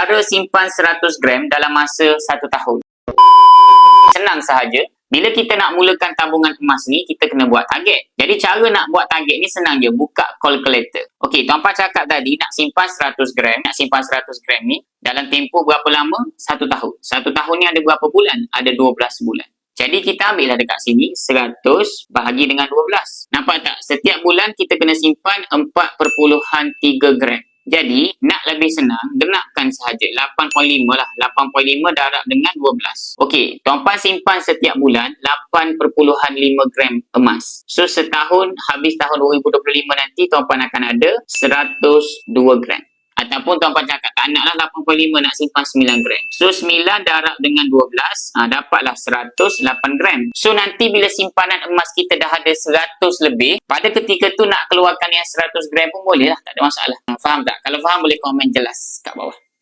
Cara simpan 100 gram dalam masa 1 tahun. Senang sahaja. Bila kita nak mulakan tabungan emas ni, kita kena buat target. Jadi cara nak buat target ni senang je. Buka calculator. Okey, tuan-puan cakap tadi nak simpan 100 gram. Nak simpan 100 gram ni dalam tempoh berapa lama? 1 tahun. 1 tahun ni ada berapa bulan? Ada 12 bulan. Jadi kita ambillah dekat sini 100 bahagi dengan 12. Nampak tak? Setiap bulan kita kena simpan 4.3 gram. Jadi, nak lebih senang, genapkan sahaja 8.5 lah. 8.5 darab dengan 12. Okey, tuan-puan simpan setiap bulan 8.5 gram emas. So, setahun, habis tahun 2025 nanti, tuan-puan akan ada 102 gram. Ataupun tuan-puan cakap tak naklah 8.5, nak simpan 9 gram. So 9 darab dengan 12, dapatlah 108 gram. So nanti bila simpanan emas kita dah ada 100 lebih, pada ketika tu nak keluarkan yang 100 gram pun boleh lah, tak ada masalah. Faham tak? Kalau faham boleh komen jelas kat bawah.